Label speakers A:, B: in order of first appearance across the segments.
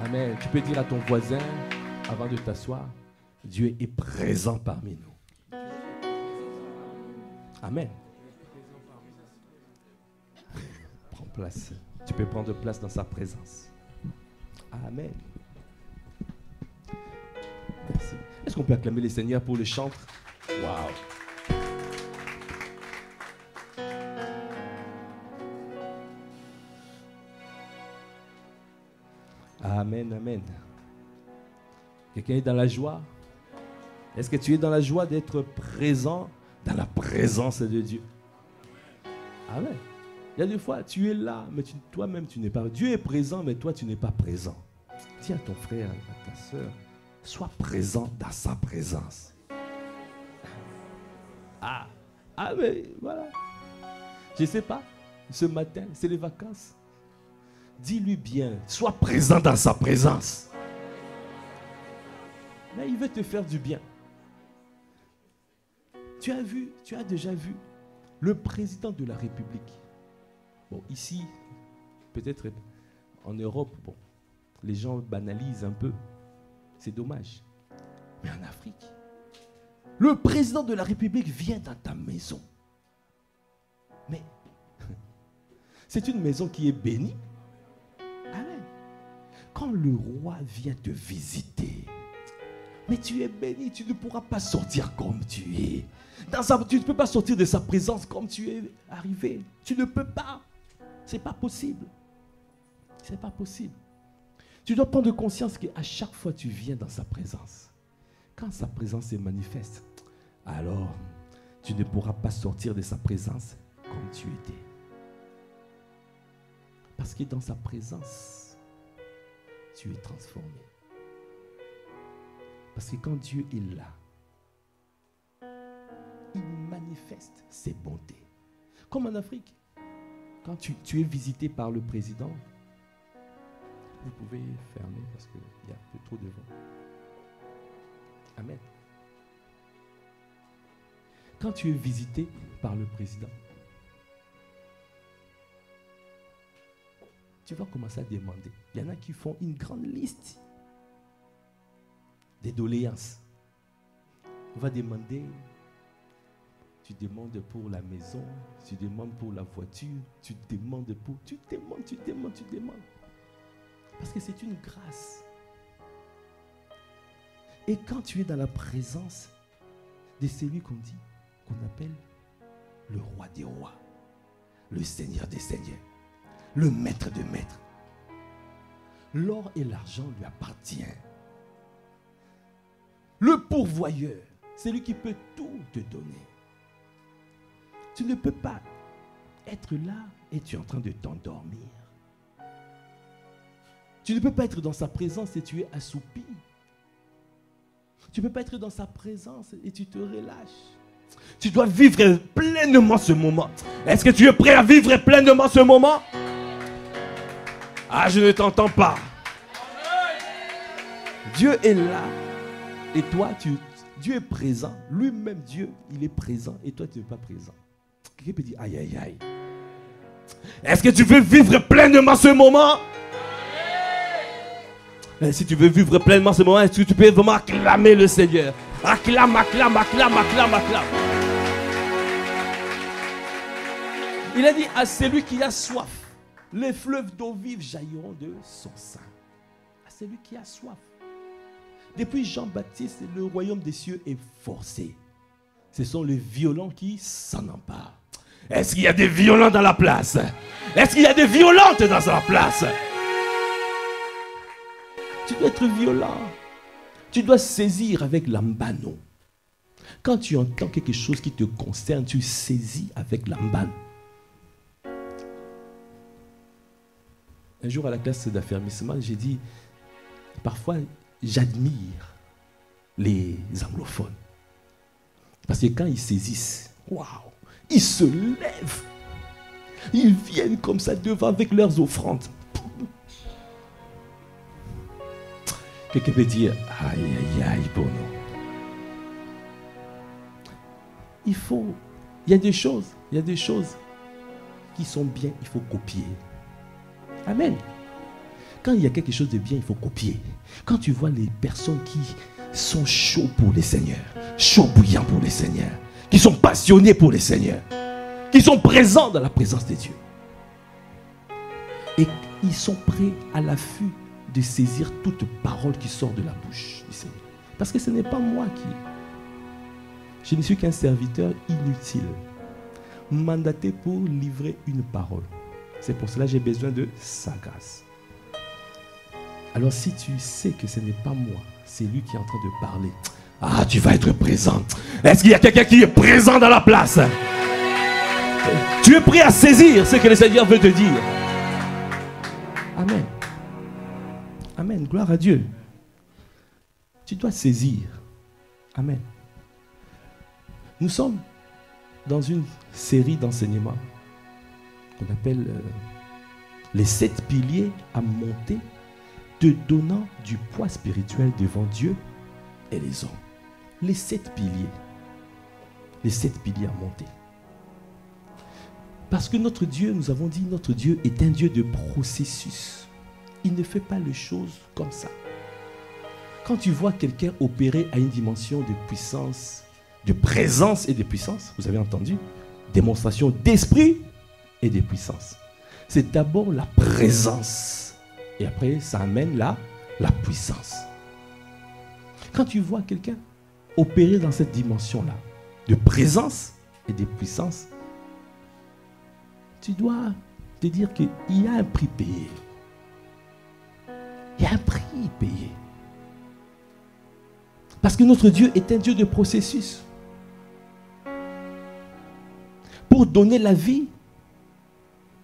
A: Amen. Tu peux dire à ton voisin, avant de t'asseoir, Dieu est présent parmi nous. Amen. Prends place. Tu peux prendre place dans sa présence. Amen. Merci. Est-ce qu'on peut acclamer le Seigneur pour le chantre? Waouh. Amen, amen. Quelqu'un est dans la joie? Est-ce que tu es dans la joie d'être présent dans la présence de Dieu? Amen. Il y a des fois, tu es là, mais toi-même, tu n'es pas. Dieu est présent, mais toi, tu n'es pas présent. Dis à ton frère, à ta soeur, sois présent dans sa présence. Mais voilà. Je ne sais pas, ce matin, c'est les vacances. Dis-lui bien, sois présent dans sa présence. Mais il veut te faire du bien. Tu as déjà vu le président de la République. Bon, ici, peut-être en Europe, bon, les gens banalisent un peu. C'est dommage. Mais en Afrique, le président de la République vient dans ta maison. Mais c'est une maison qui est bénie. Amen. Quand le roi vient te visiter, mais tu es béni, tu ne pourras pas sortir comme tu es. Tu ne peux pas sortir de sa présence comme tu es arrivé. Tu ne peux pas. C'est pas possible. C'est pas possible. Tu dois prendre conscience qu'à chaque fois tu viens dans sa présence, quand sa présence se manifeste, alors tu ne pourras pas sortir de sa présence comme tu étais. Parce que dans sa présence, tu es transformé. Parce que quand Dieu est là, il manifeste ses bontés. Comme en Afrique, quand tu es visité par le président, vous pouvez fermer parce qu'il y a un peu trop de vent. Amen. Quand tu es visité par le président, tu vas commencer à demander. Il y en a qui font une grande liste des doléances. On va demander, tu demandes pour la maison, tu demandes pour la voiture, tu demandes. Parce que c'est une grâce. Et quand tu es dans la présence de celui qu'on appelle le roi des rois, le seigneur des seigneurs, le maître des maîtres, l'or et l'argent lui appartiennent. Le pourvoyeur, c'est lui qui peut tout te donner. Tu ne peux pas être là et tu es en train de t'endormir. Tu ne peux pas être dans sa présence et tu es assoupi. Tu ne peux pas être dans sa présence et tu te relâches. Tu dois vivre pleinement ce moment. Est-ce que tu es prêt à vivre pleinement ce moment? Ah, je ne t'entends pas. Dieu est là et toi, Dieu est présent. Lui-même, Dieu, il est présent et toi, tu n'es pas présent. Quelqu'un peut dire, aïe, aïe, aïe. Est-ce que tu veux vivre pleinement ce moment? Et si tu veux vivre pleinement ce moment, est-ce que tu peux vraiment acclamer le Seigneur? Acclame, acclame, acclame, acclame, acclame. Il a dit à celui qui a soif, les fleuves d'eau vive jailliront de son sein. À celui qui a soif. Depuis Jean-Baptiste, le royaume des cieux est forcé. Ce sont les violents qui s'en emparent. Est-ce qu'il y a des violents dans la place? Est-ce qu'il y a des violentes dans la place? Tu dois être violent. Tu dois saisir avec l'ambano. Quand tu entends quelque chose qui te concerne, tu saisis avec l'ambano. Un jour à la classe d'affermissement, j'ai dit, parfois j'admire les anglophones. Parce que quand ils saisissent, waouh, ils se lèvent. Ils viennent comme ça devant avec leurs offrandes. Quelqu'un peut dire, aïe, aïe, aïe, bon non. Il y a des choses qui sont bien, il faut copier. Amen. Quand il y a quelque chose de bien, il faut copier. Quand tu vois les personnes qui sont chauds pour les seigneurs, chauds bouillants pour les seigneurs, qui sont passionnés pour les seigneurs, qui sont présents dans la présence de Dieu. Et ils sont prêts à l'affût de saisir toute parole qui sort de la bouche du Seigneur. Parce que ce n'est pas moi qui... Je ne suis qu'un serviteur inutile, mandaté pour livrer une parole. C'est pour cela que j'ai besoin de sa grâce. Alors si tu sais que ce n'est pas moi, c'est lui qui est en train de parler. Ah, tu vas être présent. Est-ce qu'il y a quelqu'un qui est présent dans la place? Tu es prêt à saisir ce que le Seigneur veut te dire. Amen. Amen. Gloire à Dieu. Tu dois saisir. Amen. Nous sommes dans une série d'enseignements qu'on appelle les 7 piliers à monter, te donnant du poids spirituel devant Dieu et les hommes. Les 7 piliers. Les 7 piliers à monter. Parce que notre Dieu, nous avons dit, notre Dieu est un Dieu de processus. Il ne fait pas les choses comme ça. Quand tu vois quelqu'un opérer à une dimension de puissance, de présence et de puissance, vous avez entendu, démonstration d'esprit et de puissance. C'est d'abord la présence. Et après, ça amène la puissance. Quand tu vois quelqu'un opérer dans cette dimension-là, de présence et de puissance, tu dois te dire qu'il y a un prix payé. Il y a un prix payé. Parce que notre Dieu est un Dieu de processus. Pour donner la vie,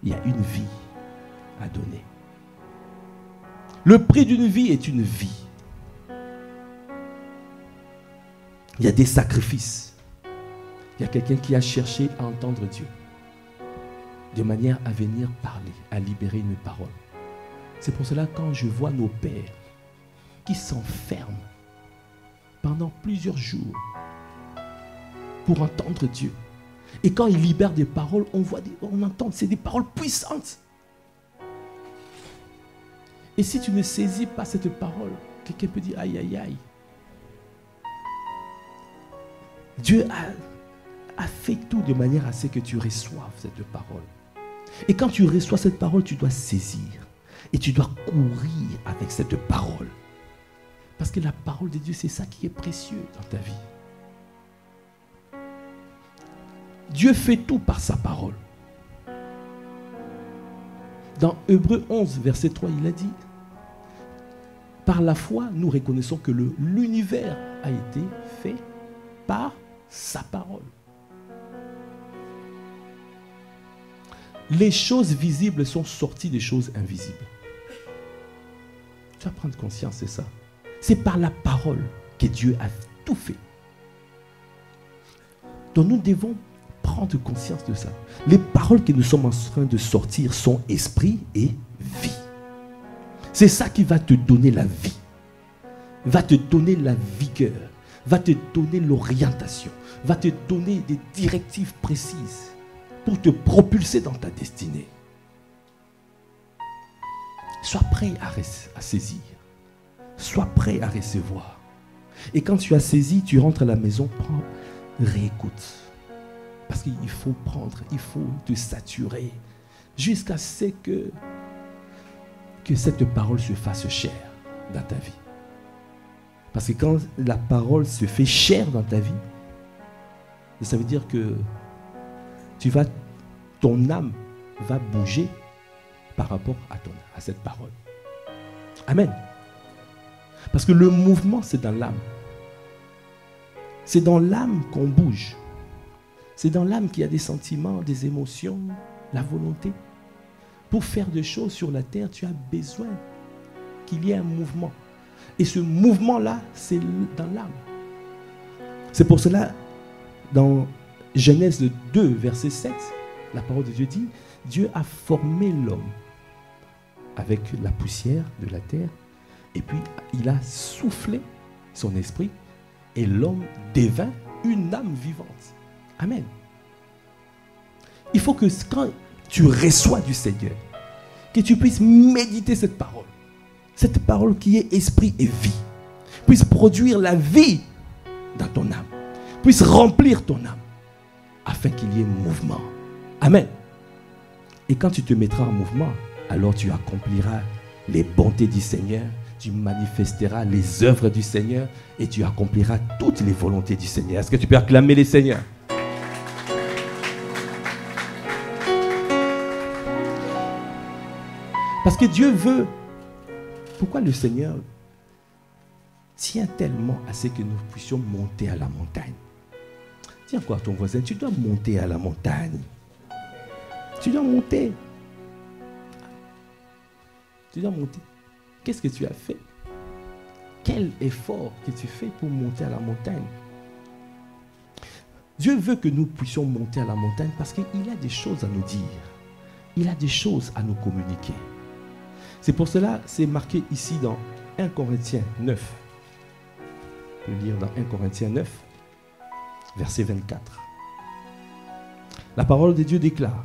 A: il y a une vie à donner. Le prix d'une vie est une vie. Il y a des sacrifices. Il y a quelqu'un qui a cherché à entendre Dieu, de manière à venir parler, à libérer une parole. C'est pour cela quand je vois nos pères qui s'enferment pendant plusieurs jours pour entendre Dieu. Et quand ils libèrent des paroles, on entend, c'est des paroles puissantes. Et si tu ne saisis pas cette parole, quelqu'un peut dire aïe aïe aïe. Dieu a fait tout de manière à ce que tu reçoives cette parole. Et quand tu reçois cette parole, tu dois saisir. Et tu dois courir avec cette parole. Parce que la parole de Dieu, c'est ça qui est précieux dans ta vie. Dieu fait tout par sa parole. Dans Hébreux 11, verset 3, il a dit, par la foi, nous reconnaissons que l'univers a été fait par sa parole. Les choses visibles sont sorties des choses invisibles. Tu vas prendre conscience de ça. C'est par la parole que Dieu a tout fait. Donc nous devons prendre conscience de ça. Les paroles que nous sommes en train de sortir sont esprit et vie. C'est ça qui va te donner la vie, va te donner la vigueur, va te donner l'orientation, va te donner des directives précises pour te propulser dans ta destinée. Sois prêt à saisir. Sois prêt à recevoir. Et quand tu as saisi, tu rentres à la maison, prends, réécoute. Parce qu'il faut prendre, il faut te saturer jusqu'à ce que cette parole se fasse chair dans ta vie. Parce que quand la parole se fait chair dans ta vie, ça veut dire que ton âme va bouger par rapport à cette parole. Amen. Parce que le mouvement, c'est dans l'âme. C'est dans l'âme qu'on bouge. C'est dans l'âme qu'il y a des sentiments, des émotions, la volonté. Pour faire des choses sur la terre, tu as besoin qu'il y ait un mouvement. Et ce mouvement-là, c'est dans l'âme. C'est pour cela, dans Genèse 2, verset 7, la parole de Dieu dit, Dieu a formé l'homme avec la poussière de la terre, et puis il a soufflé son esprit, et l'homme devint une âme vivante. Amen. Il faut que quand tu reçois du Seigneur, que tu puisses méditer cette parole, cette parole qui est esprit et vie, puisse produire la vie dans ton âme, puisse remplir ton âme, afin qu'il y ait mouvement. Amen. Et quand tu te mettras en mouvement, alors tu accompliras les bontés du Seigneur, tu manifesteras les œuvres du Seigneur et tu accompliras toutes les volontés du Seigneur. Est-ce que tu peux acclamer les Seigneurs? Parce que Dieu veut. Pourquoi le Seigneur tient tellement à ce que nous puissions monter à la montagne? Dis encore à ton voisin, tu dois monter à la montagne. Tu dois monter. Tu dois monter. Qu'est-ce que tu as fait? Quel effort que tu fais pour monter à la montagne? Dieu veut que nous puissions monter à la montagne parce qu'il a des choses à nous dire. Il a des choses à nous communiquer. C'est pour cela, c'est marqué ici dans 1 Corinthiens 9. Je peux lire dans 1 Corinthiens 9, verset 24. La parole de Dieu déclare: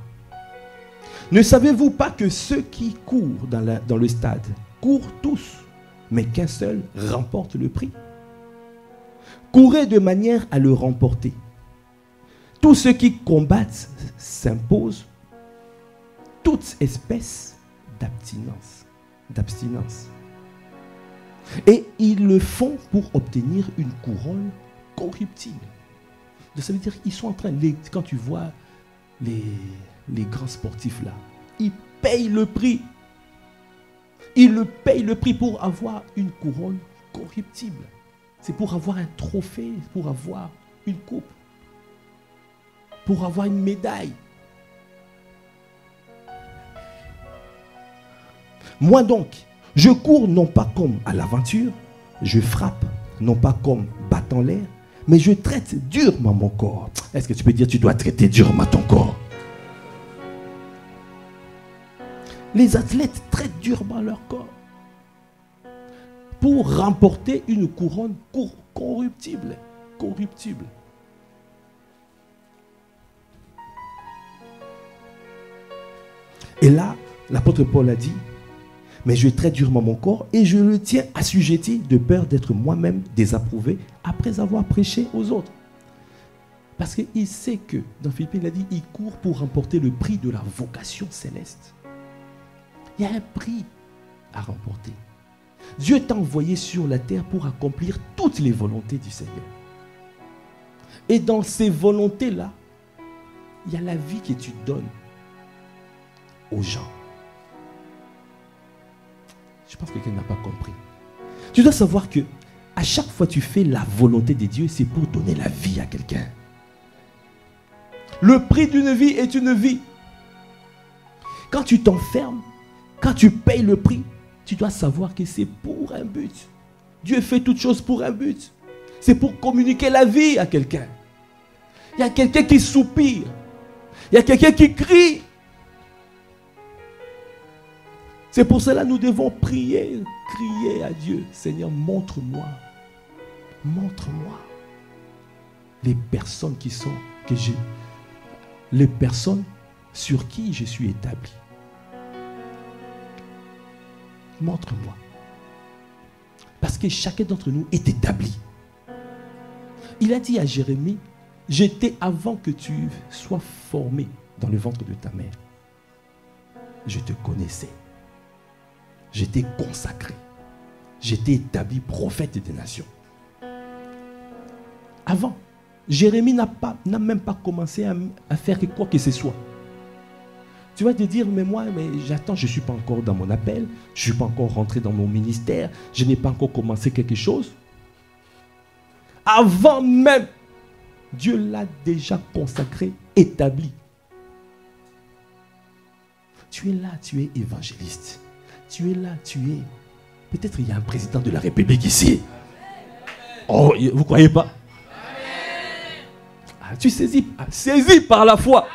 A: ne savez-vous pas que ceux qui courent dans le stade courent tous, mais qu'un seul remporte le prix? Courez de manière à le remporter. Tous ceux qui combattent s'imposent toute espèce d'abstinence. Et ils le font pour obtenir une couronne corruptible. Ça veut dire qu'ils sont en train, quand tu vois les grands sportifs là, ils payent le prix. Ils payent le prix pour avoir une couronne corruptible. C'est pour avoir un trophée, pour avoir une coupe, pour avoir une médaille. Moi donc, je cours non pas comme à l'aventure, je frappe non pas comme battant l'air, mais je traite durement mon corps. Est-ce que tu peux dire tu dois traiter durement ton corps? Les athlètes traitent durement leur corps pour remporter une couronne corruptible. Et là, l'apôtre Paul a dit: mais je traite durement mon corps et je le tiens assujetti de peur d'être moi-même désapprouvé après avoir prêché aux autres. Parce qu'il sait que, dans Philippiens, il a dit, il court pour remporter le prix de la vocation céleste. Il y a un prix à remporter. Dieu t'a envoyé sur la terre pour accomplir toutes les volontés du Seigneur. Et dans ces volontés-là, il y a la vie que tu donnes aux gens. Je pense que quelqu'un n'a pas compris. Tu dois savoir que à chaque fois que tu fais la volonté de Dieu, c'est pour donner la vie à quelqu'un. Le prix d'une vie est une vie. Quand tu t'enfermes, quand tu payes le prix, tu dois savoir que c'est pour un but. Dieu fait toutes choses pour un but. C'est pour communiquer la vie à quelqu'un. Il y a quelqu'un qui soupire. Il y a quelqu'un qui crie. C'est pour cela que nous devons prier, crier à Dieu. Seigneur, montre-moi les personnes les personnes sur qui je suis établi. Montre-moi. Parce que chacun d'entre nous est établi. Il a dit à Jérémie: j'étais avant que tu sois formé dans le ventre de ta mère. Je te connaissais. J'étais consacré. J'étais établi prophète des nations. Avant, Jérémie n'a même pas commencé à faire quoi que ce soit. Tu vas te dire, mais j'attends, je ne suis pas encore dans mon appel, je ne suis pas encore rentré dans mon ministère, je n'ai pas encore commencé quelque chose. Avant même, Dieu l'a déjà consacré, établi. Tu es là, tu es évangéliste. Tu es là, tu es... Peut-être il y a un président de la République ici. Oh, vous ne croyez pas? Ah, tu saisis par la foi.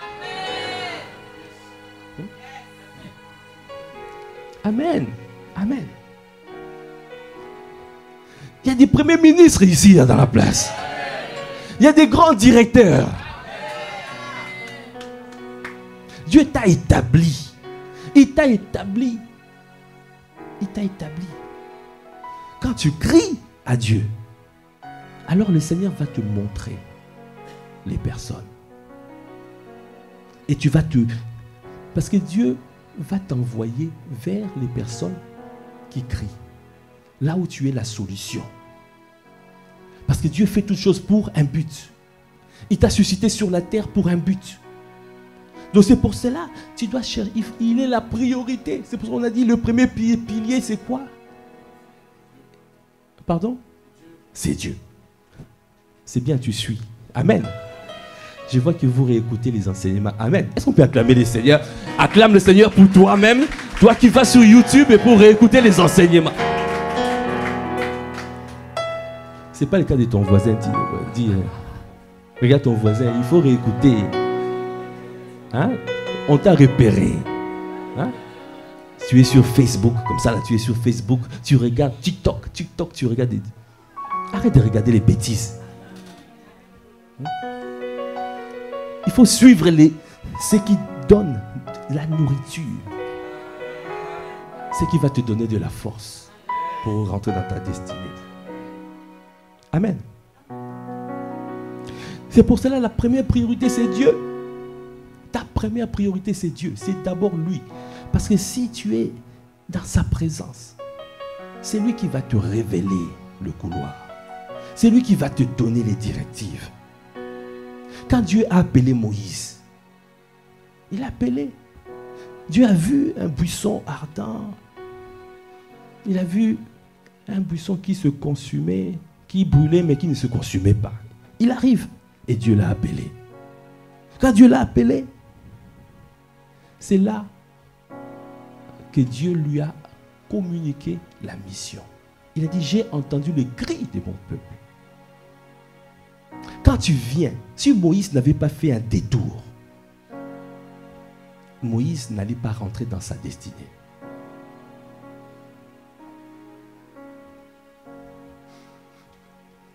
A: Amen. Amen. Il y a des premiers ministres ici dans la place. Il y a des grands directeurs. Dieu t'a établi. Il t'a établi. Il t'a établi quand tu cries à Dieu, alors le Seigneur va te montrer les personnes. Et tu vas te... Parce que Dieu va t'envoyer vers les personnes qui crient. Là où tu es la solution. Parce que Dieu fait toutes choses pour un but. Il t'a suscité sur la terre pour un but. Donc c'est pour cela, tu dois chercher. Il est la priorité. C'est pour ça qu'on a dit le premier pilier, c'est quoi? Pardon? C'est Dieu. C'est bien, tu suis. Amen. Je vois que vous réécoutez les enseignements. Amen. Est-ce qu'on peut acclamer le Seigneur? Acclame le Seigneur pour toi-même. Toi qui vas sur YouTube et pour réécouter les enseignements. Ce n'est pas le cas de ton voisin. Dis, regarde ton voisin, il faut réécouter. Hein? On t'a repéré. Hein? Tu es sur Facebook, comme ça là, tu es sur Facebook, tu regardes TikTok, tu regardes. Arrête de regarder les bêtises. Hein? Il faut suivre ce qui donne la nourriture. Ce qui va te donner de la force pour rentrer dans ta destinée. Amen. C'est pour cela la première priorité, c'est Dieu. Ta première priorité, c'est Dieu. C'est d'abord lui. Parce que si tu es dans sa présence, c'est lui qui va te révéler le couloir. C'est lui qui va te donner les directives. Quand Dieu a appelé Moïse, il a appelé. Dieu a vu un buisson ardent. Il a vu un buisson qui se consumait, qui brûlait mais qui ne se consumait pas. Il arrive et Dieu l'a appelé. Quand Dieu l'a appelé, c'est là que Dieu lui a communiqué la mission. Il a dit, j'ai entendu le cri de mon peuple. Quand tu viens, si Moïse n'avait pas fait un détour, Moïse n'allait pas rentrer dans sa destinée.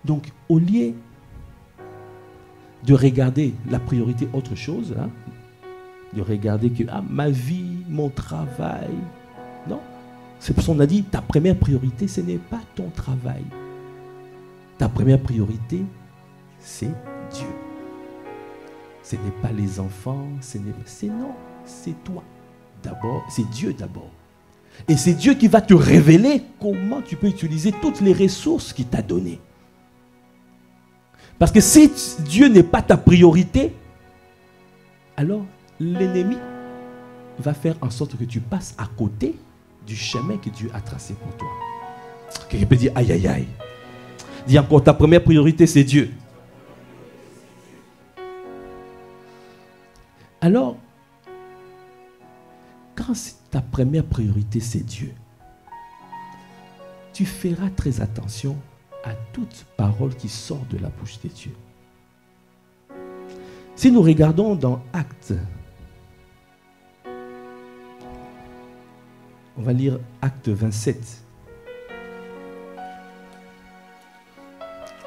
A: Donc, au lieu de regarder la priorité autre chose, hein, de regarder que ma vie, mon travail, non. C'est pour ça qu'on a dit, ta première priorité, ce n'est pas ton travail. Ta première priorité, c'est Dieu. Ce n'est pas les enfants, non, c'est toi d'abord, c'est Dieu d'abord. Et c'est Dieu qui va te révéler comment tu peux utiliser toutes les ressources qu'il t'a données. Parce que si Dieu n'est pas ta priorité, alors l'ennemi va faire en sorte que tu passes à côté du chemin que Dieu a tracé pour toi. Quelqu'un peut dire aïe aïe aïe. Dis encore, ta première priorité c'est Dieu. Alors, quand ta première priorité c'est Dieu, tu feras très attention à toute parole qui sort de la bouche de Dieu. Si nous regardons dans Actes, on va lire Acte 27.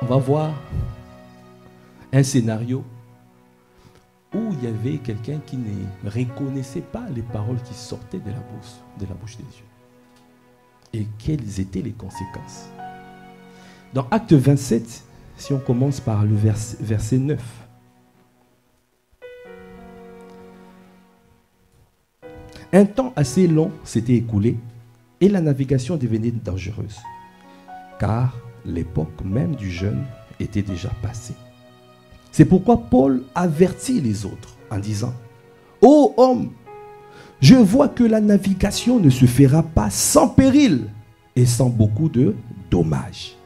A: On va voir un scénario où il y avait quelqu'un qui ne reconnaissait pas les paroles qui sortaient de la bouche de Dieu. Et quelles étaient les conséquences? Dans Acte 27, si on commence par le verset 9. Un temps assez long s'était écoulé et la navigation devenait dangereuse, car l'époque même du jeûne était déjà passée. C'est pourquoi Paul avertit les autres en disant, « Ô homme, je vois que la navigation ne se fera pas sans péril et sans beaucoup de dommages.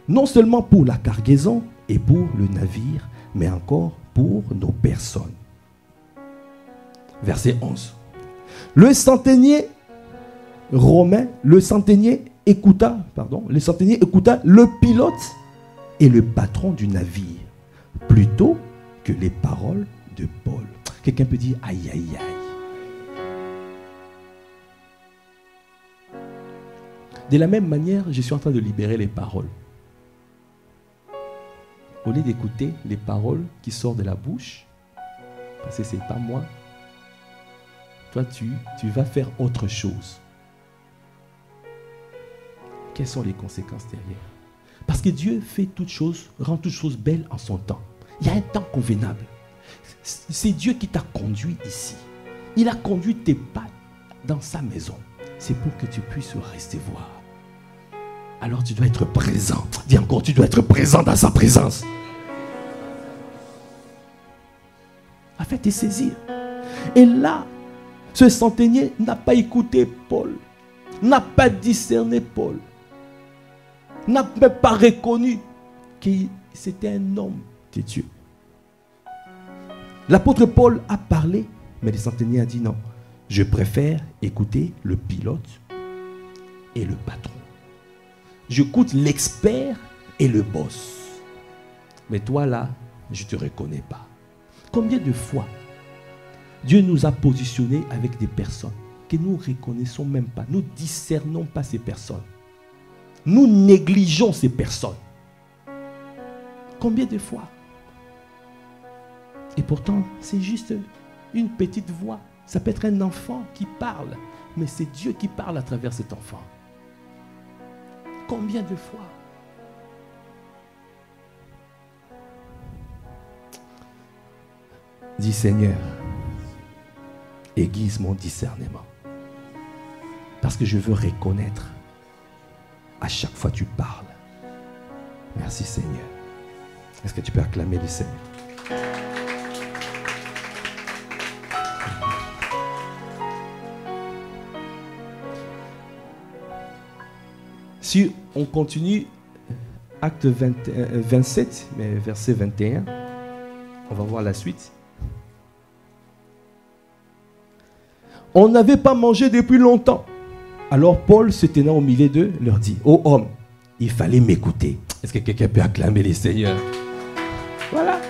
A: Non seulement pour la cargaison et pour le navire, mais encore pour nos personnes. » Verset 11. Le centenier écouta le pilote et le patron du navire, plutôt que les paroles de Paul. Quelqu'un peut dire aïe aïe aïe. De la même manière, je suis en train de libérer les paroles. Au lieu d'écouter les paroles qui sortent de la bouche, parce que ce n'est pas moi, toi tu vas faire autre chose. quelles sont les conséquences derrière? Parce que Dieu fait toutes choses, rend toutes choses belles en son temps. Il y a un temps convenable. C'est Dieu qui t'a conduit ici. Il a conduit tes pas dans sa maison. C'est pour que tu puisses rester voir. Alors tu dois être présent. Dis encore, tu dois être présent dans sa présence. Afin de te saisir. Et là, ce centenier n'a pas écouté Paul. N'a pas discerné Paul. N'a même pas reconnu que c'était un homme de Dieu. L'apôtre Paul a parlé, mais le centenier a dit non. Je préfère écouter le pilote et le patron. J'écoute l'expert et le boss. Mais toi là, je ne te reconnais pas. Combien de fois Dieu nous a positionnés avec des personnes que nous ne reconnaissons même pas. Nous ne discernons pas ces personnes. Nous négligeons ces personnes. Combien de fois? Et pourtant, c'est juste une petite voix. Ça peut être un enfant qui parle, mais c'est Dieu qui parle à travers cet enfant. Combien de fois? Dis Seigneur, aiguise mon discernement. Parce que je veux reconnaître à chaque fois que tu parles. Merci Seigneur. Est-ce que tu peux acclamer le Seigneur? Si on continue, acte 27, mais verset 21, on va voir la suite. On n'avait pas mangé depuis longtemps. Alors Paul, se tenant au milieu d'eux, leur dit, ô homme, il fallait m'écouter. Est-ce que quelqu'un peut acclamer les seigneurs? Voilà.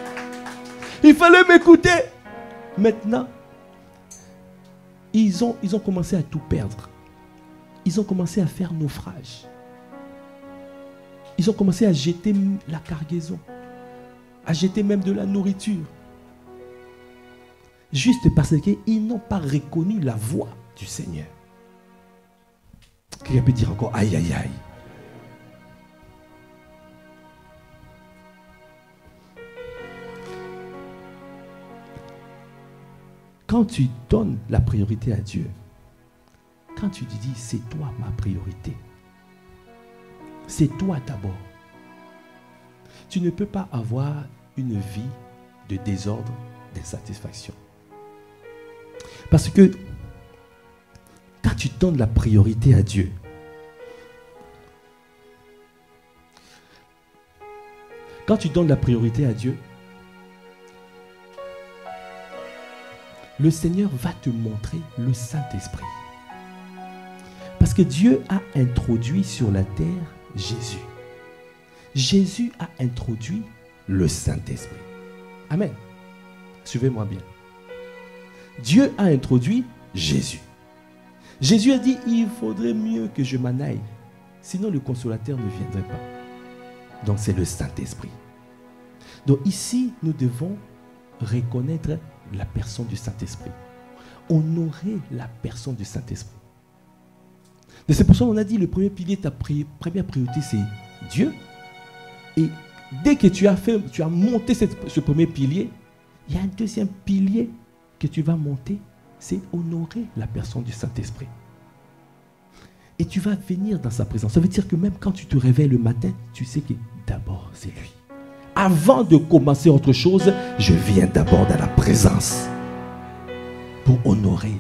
A: Il fallait m'écouter. Maintenant, ils ont commencé à tout perdre. Ils ont commencé à faire naufrage. Ils ont commencé à jeter la cargaison, à jeter même de la nourriture. Juste parce qu'ils n'ont pas reconnu la voix du Seigneur. Quelqu'un peut dire encore aïe aïe aïe. Quand tu donnes la priorité à Dieu, quand tu te dis c'est toi ma priorité, c'est toi d'abord. Tu ne peux pas avoir une vie de désordre, d'insatisfaction. Parce que quand tu donnes la priorité à Dieu, le Seigneur va te montrer le Saint-Esprit. Parce que Dieu a introduit sur la terre Jésus. Jésus a introduit le Saint-Esprit. Amen. Suivez-moi bien. Dieu a introduit Jésus. Jésus a dit, il faudrait mieux que je m'en aille. Sinon le consolateur ne viendrait pas. Donc c'est le Saint-Esprit. Donc ici, nous devons reconnaître la personne du Saint-Esprit. Honorer la personne du Saint-Esprit. Et c'est pour ça qu'on a dit, le premier pilier, ta première priorité, c'est Dieu. Et dès que tu as monté ce premier pilier, il y a un deuxième pilier que tu vas monter, c'est honorer la personne du Saint-Esprit. Et tu vas venir dans sa présence. Ça veut dire que même quand tu te réveilles le matin, tu sais que d'abord c'est lui. Avant de commencer autre chose, je viens d'abord dans la présence pour honorer,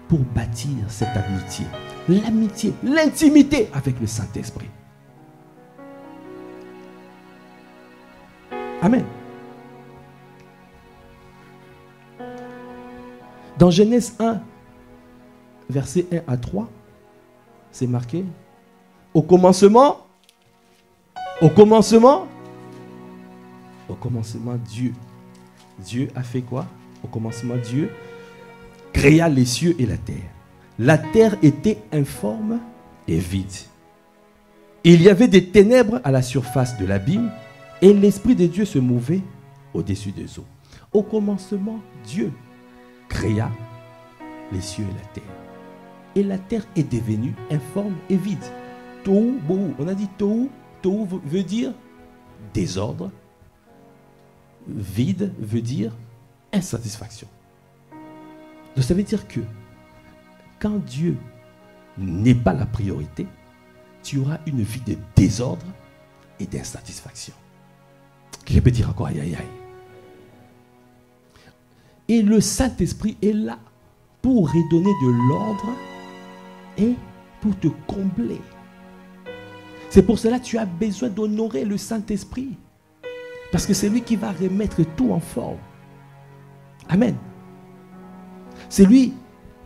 A: pour bâtir cette amitié. L'amitié, l'intimité avec le Saint-Esprit. Amen. Dans Genèse 1, versets 1 à 3, c'est marqué, au commencement, Dieu. Dieu a fait quoi? Au commencement, Dieu créa les cieux et la terre. La terre était informe et vide. Il y avait des ténèbres à la surface de l'abîme et l'Esprit de Dieu se mouvait au-dessus des eaux. Au commencement, Dieu créa les cieux et la terre. Et la terre est devenue informe et vide. tohu, bohu. On a dit tohu. Tohu veut dire désordre. Vide veut dire insatisfaction. Donc ça veut dire que quand Dieu n'est pas la priorité, tu auras une vie de désordre et d'insatisfaction. Je peux dire encore aïe aïe aïe. Et le Saint-Esprit est là pour redonner de l'ordre et pour te combler. C'est pour cela que tu as besoin d'honorer le Saint-Esprit. Parce que c'est lui qui va remettre tout en forme. Amen. C'est lui,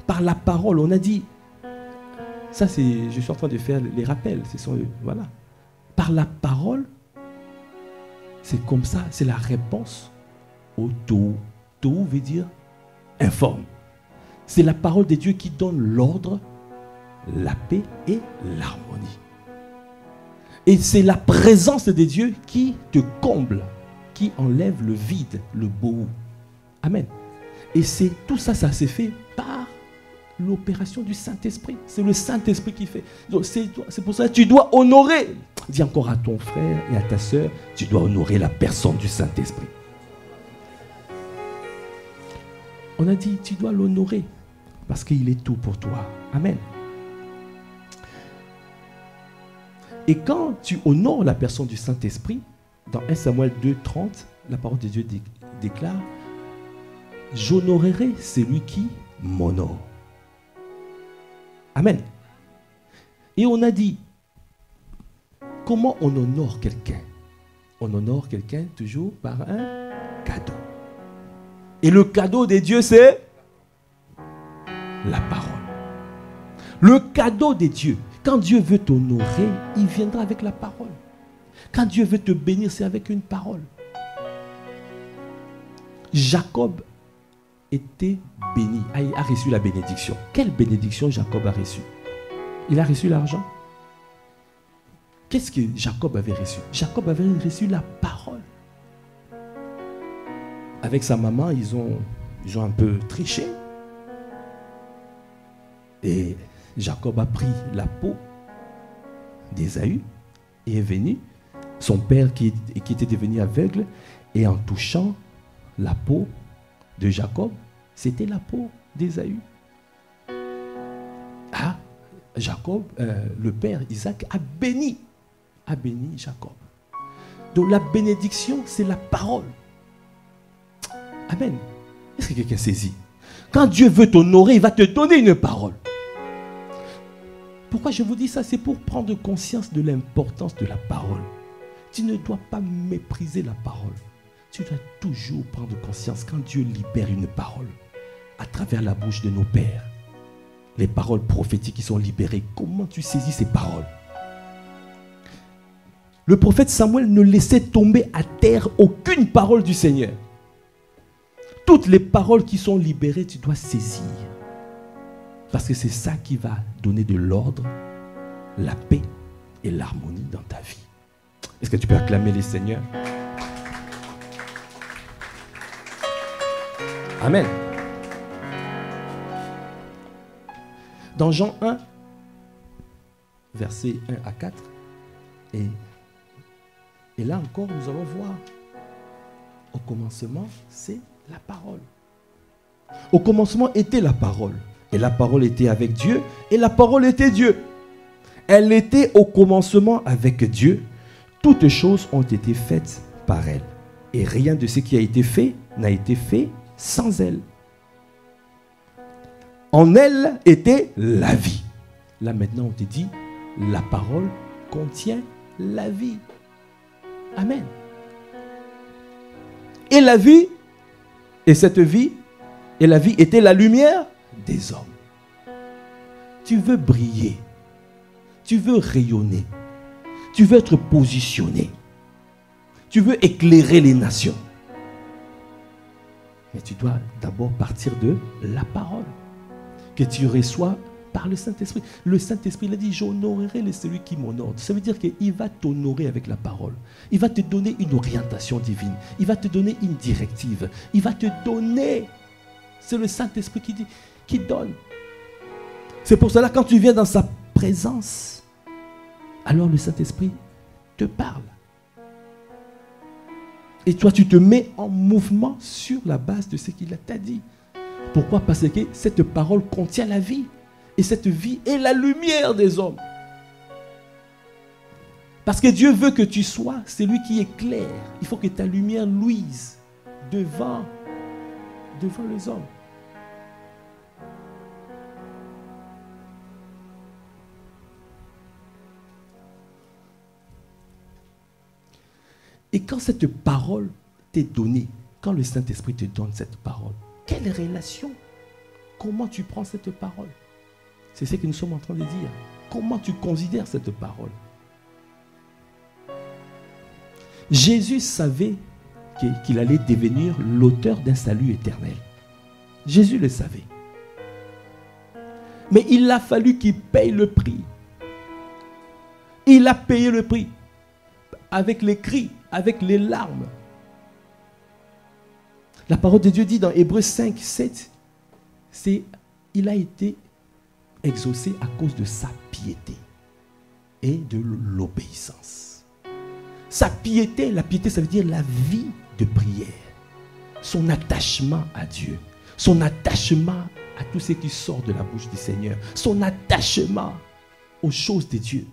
A: par la parole, on a dit, ça c'est, je suis en train de faire les rappels, voilà. Par la parole, c'est comme ça, c'est la réponse au tohu. Tohu veut dire informe. C'est la parole de Dieu qui donne l'ordre, la paix et l'harmonie. Et c'est la présence de Dieu qui te comble, qui enlève le vide, le bohu. Amen. Et c'est tout ça, ça s'est fait par l'opération du Saint-Esprit. C'est le Saint-Esprit qui fait. Donc c'est pour ça que tu dois honorer. Dis encore à ton frère et à ta soeur, tu dois honorer la personne du Saint-Esprit. On a dit, tu dois l'honorer parce qu'il est tout pour toi. Amen. Et quand tu honores la personne du Saint-Esprit, dans 1 Samuel 2,30, la parole de Dieu déclare, j'honorerai celui qui m'honore. Amen. Et on a dit, comment on honore quelqu'un? On honore quelqu'un toujours par un cadeau. Et le cadeau de Dieu, c'est la parole. Le cadeau de Dieu. Quand Dieu veut t'honorer, il viendra avec la parole. Quand Dieu veut te bénir, c'est avec une parole. Jacob était béni, a reçu la bénédiction. Quelle bénédiction Jacob a reçue? Il a reçu l'argent. Qu'est-ce que Jacob avait reçu? Jacob avait reçu la parole. Avec sa maman, ils ont un peu triché. Et Jacob a pris la peau d'Ésaü et est venu. Son père qui était devenu aveugle, et en touchant la peau de Jacob, c'était la peau d'Ésaü. Ah, Jacob, le père Isaac a béni Jacob. Donc la bénédiction, c'est la parole. Amen. Est-ce que quelqu'un saisit? Quand Dieu veut t'honorer, il va te donner une parole. Pourquoi je vous dis ça? C'est pour prendre conscience de l'importance de la parole. Tu ne dois pas mépriser la parole. Tu dois toujours prendre conscience quand Dieu libère une parole à travers la bouche de nos pères. Les paroles prophétiques qui sont libérées. Comment tu saisis ces paroles? Le prophète Samuel ne laissait tomber à terre aucune parole du Seigneur. Toutes les paroles qui sont libérées, tu dois saisir. Parce que c'est ça qui va donner de l'ordre, la paix et l'harmonie dans ta vie. Est-ce que tu peux acclamer les Seigneurs? Amen. Dans Jean 1, versets 1 à 4, et là encore, nous allons voir, au commencement, c'est la parole. Au commencement était la parole. Et la parole était avec Dieu. Et la parole était Dieu. Elle était au commencement avec Dieu. Toutes choses ont été faites par elle. Et rien de ce qui a été fait n'a été fait sans elle. En elle était la vie. Là maintenant on te dit, la parole contient la vie. Amen. Et la vie, et cette vie, et la vie était la lumière des hommes. Tu veux briller, tu veux rayonner, tu veux être positionné, tu veux éclairer les nations. Mais tu dois d'abord partir de la parole que tu reçois par le Saint-Esprit. Le Saint-Esprit, il a dit, j'honorerai celui qui m'honore. Ça veut dire qu'il va t'honorer avec la parole. Il va te donner une orientation divine. Il va te donner une directive. Il va te donner. C'est le Saint-Esprit qui donne. C'est pour cela, quand tu viens dans sa présence, alors le Saint-Esprit te parle. Et toi, tu te mets en mouvement sur la base de ce qu'il t'a dit. Pourquoi? Parce que cette parole contient la vie. Et cette vie est la lumière des hommes. Parce que Dieu veut que tu sois celui qui éclaire. Il faut que ta lumière luise devant les hommes. Et quand cette parole t'est donnée, quand le Saint-Esprit te donne cette parole, quelle relation? Comment tu prends cette parole? C'est ce que nous sommes en train de dire. Comment tu considères cette parole? Jésus savait qu'il allait devenir l'auteur d'un salut éternel. Jésus le savait. Mais il a fallu qu'il paye le prix. Il a payé le prix avec les cris, avec les larmes. La parole de Dieu dit dans Hébreux 5, 7, il a été exaucé à cause de sa piété et de l'obéissance. Sa piété, la piété, ça veut dire la vie de prière. Son attachement à Dieu. Son attachement à tout ce qui sort de la bouche du Seigneur. Son attachement aux choses de Dieu.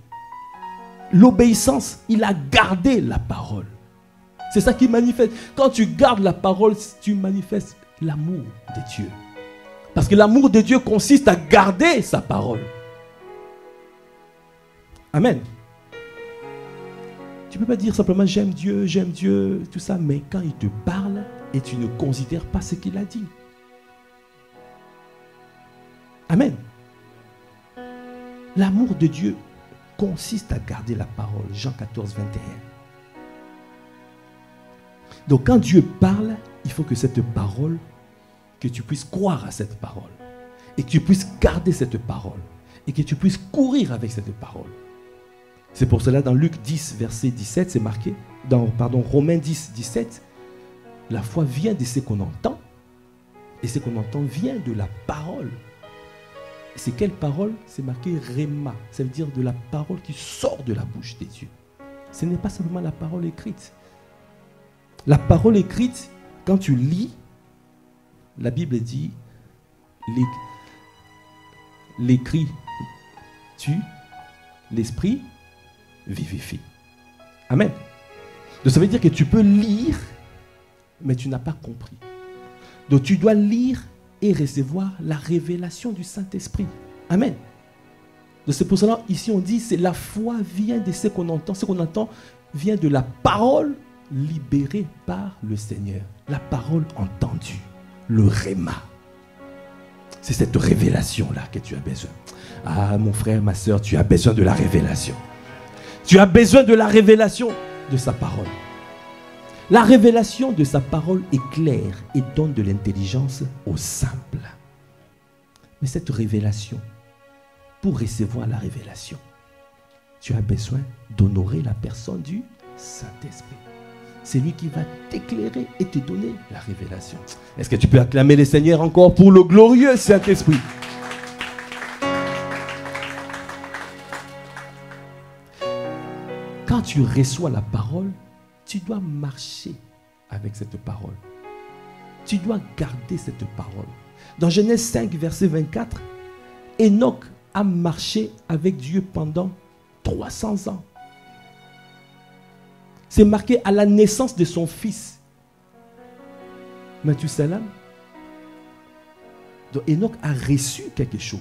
A: L'obéissance, il a gardé la parole. C'est ça qui manifeste. Quand tu gardes la parole, tu manifestes l'amour de Dieu. Parce que l'amour de Dieu consiste à garder sa parole. Amen. Tu ne peux pas dire simplement j'aime Dieu, tout ça, mais quand il te parle et tu ne considères pas ce qu'il a dit. Amen. L'amour de Dieu consiste à garder la parole. Jean 14, 21. Donc quand Dieu parle, il faut que cette parole, que tu puisses croire à cette parole. Et que tu puisses garder cette parole. Et que tu puisses courir avec cette parole. C'est pour cela dans Luc 10, verset 17, c'est marqué, dans Romains 10, 17, la foi vient de ce qu'on entend. Et ce qu'on entend vient de la parole. C'est quelle parole? C'est marqué Réma. Ça veut dire de la parole qui sort de la bouche des dieux. Ce n'est pas simplement la parole écrite. La parole écrite, quand tu lis, la Bible dit l'écrit tue, l'esprit vivifie. Amen. Donc ça veut dire que tu peux lire, mais tu n'as pas compris. Donc tu dois lire et recevoir la révélation du Saint-Esprit. Amen. Donc c'est pour cela, ici on dit, c'est la foi vient de ce qu'on entend. Ce qu'on entend vient de la parole libérée par le Seigneur. La parole entendue. Le réma. C'est cette révélation-là que tu as besoin. Ah, mon frère, ma soeur, tu as besoin de la révélation. Tu as besoin de la révélation de sa parole. La révélation de sa parole éclaire et donne de l'intelligence au simple. Mais cette révélation, pour recevoir la révélation, tu as besoin d'honorer la personne du Saint-Esprit. C'est lui qui va t'éclairer et te donner la révélation. Est-ce que tu peux acclamer le Seigneur encore pour le glorieux Saint-Esprit? Quand tu reçois la parole, tu dois marcher avec cette parole. Tu dois garder cette parole. Dans Genèse 5, verset 24, Enoch a marché avec Dieu pendant 300 ans. C'est marqué à la naissance de son fils, Mathusalem. Donc Enoch a reçu quelque chose.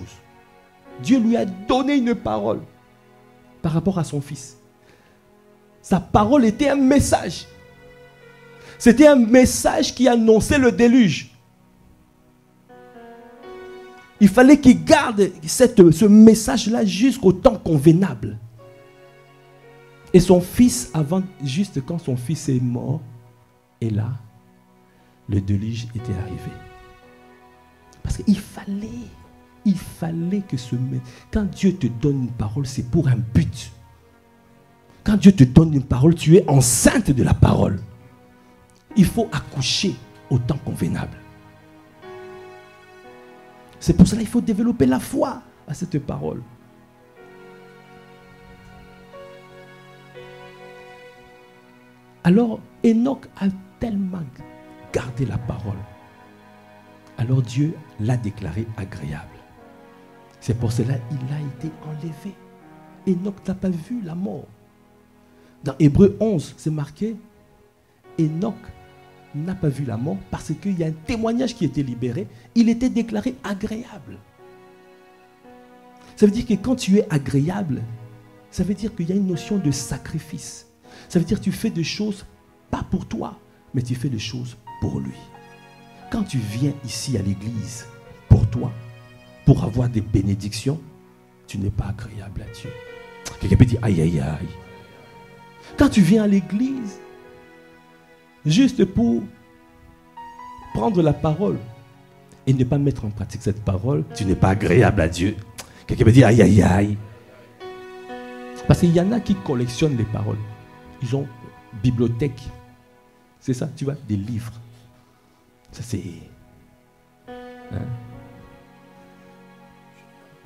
A: Dieu lui a donné une parole par rapport à son fils. Sa parole était un message. C'était un message qui annonçait le déluge. Il fallait qu'il garde ce message-là jusqu'au temps convenable. Et son fils, juste quand son fils est mort, et là, le déluge était arrivé. Parce qu'il fallait que quand Dieu te donne une parole, c'est pour un but. Quand Dieu te donne une parole, tu es enceinte de la parole. Il faut accoucher au temps convenable. C'est pour cela qu'il faut développer la foi à cette parole. Alors, Enoch a tellement gardé la parole. Alors Dieu l'a déclaré agréable. C'est pour cela qu'il a été enlevé. Enoch n'a pas vu la mort. Dans Hébreux 11, c'est marqué, Enoch n'a pas vu la mort parce qu'il y a un témoignage qui était libéré. Il était déclaré agréable. Ça veut dire que quand tu es agréable, ça veut dire qu'il y a une notion de sacrifice. Ça veut dire que tu fais des choses pas pour toi, mais tu fais des choses pour lui. Quand tu viens ici à l'église pour toi, pour avoir des bénédictions, tu n'es pas agréable à Dieu. Quelqu'un peut dire aïe aïe aïe. Quand tu viens à l'église, juste pour prendre la parole et ne pas mettre en pratique cette parole, tu n'es pas agréable à Dieu. Quelqu'un peut dire aïe aïe aïe. Parce qu'il y en a qui collectionnent les paroles. Ils ont bibliothèque. C'est ça, tu vois, des livres. Ça c'est... Hein?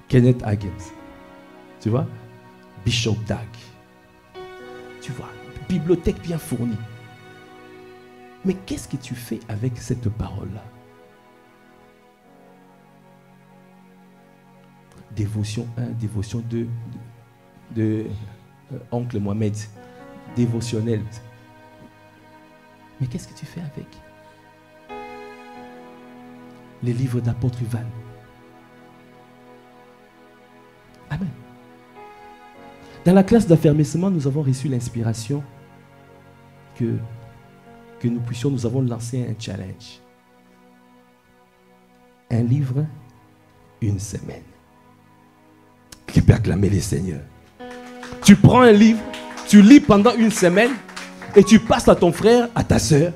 A: Kenneth Hagin. Tu vois? Bishop Dag. Tu vois, bibliothèque bien fournie. Mais qu'est-ce que tu fais avec cette parole-là? Dévotion 1, dévotion 2 de Oncle Mohamed. Dévotionnel. Mais qu'est-ce que tu fais avec? Les livres d'apôtre Ivan. Amen. Dans la classe d'affermissement, nous avons reçu l'inspiration que nous avons lancé un challenge. Un livre, une semaine. Qui peut acclamer les seigneurs. Tu prends un livre, tu lis pendant une semaine et tu passes à ton frère, à ta soeur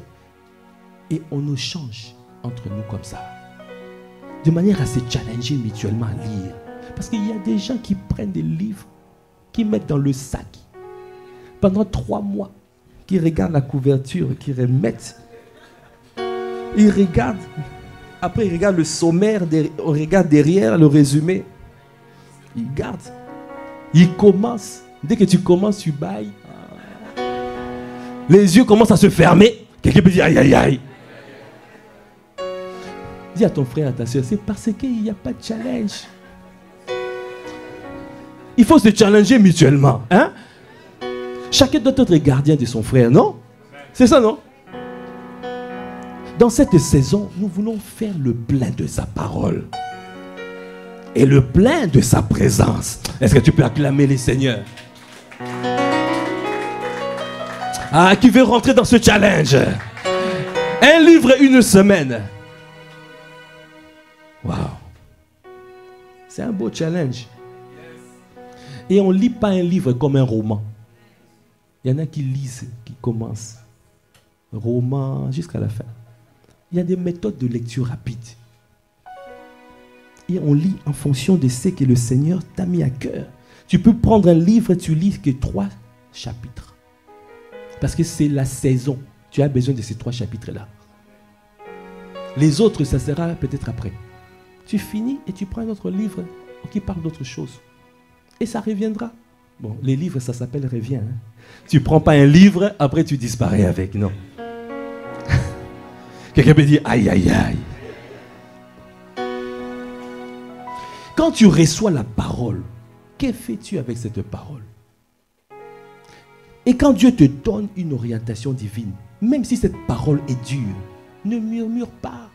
A: et on nous change entre nous comme ça. De manière à se challenger mutuellement à lire. Parce qu'il y a des gens qui prennent des livres, qui mettent dans le sac pendant 3 mois, qui regardent la couverture, qui remettent. Ils regardent, après ils regardent le sommaire, on regarde derrière le résumé. Ils gardent. Ils commencent. Dès que tu commences, tu bailles. Les yeux commencent à se fermer. Quelqu'un peut dire aïe aïe aïe. Dis à ton frère, à ta soeur, c'est parce qu'il n'y a pas de challenge. Il faut se challenger mutuellement. Hein? Chacun doit être gardien de son frère, non? C'est ça, non? Dans cette saison, nous voulons faire le plein de sa parole. Et le plein de sa présence. Est-ce que tu peux acclamer les seigneurs? Ah, qui veut rentrer dans ce challenge? Un livre et une semaine. Waouh. C'est un beau challenge. Et on ne lit pas un livre comme un roman. Il y en a qui lisent, qui commencent. Roman jusqu'à la fin. Il y a des méthodes de lecture rapide. Et on lit en fonction de ce que le Seigneur t'a mis à cœur. Tu peux prendre un livre et tu lis que 3 chapitres. Parce que c'est la saison. Tu as besoin de ces 3 chapitres-là. Les autres, ça sera peut-être après. Tu finis et tu prends un autre livre qui parle d'autre chose. Et ça reviendra. Bon, les livres, ça s'appelle revient. Hein. Tu ne prends pas un livre, après tu disparais avec. Non. Quelqu'un peut dire aïe, aïe, aïe. Quand tu reçois la parole, que fais-tu avec cette parole? Et quand Dieu te donne une orientation divine, même si cette parole est dure, ne murmure pas.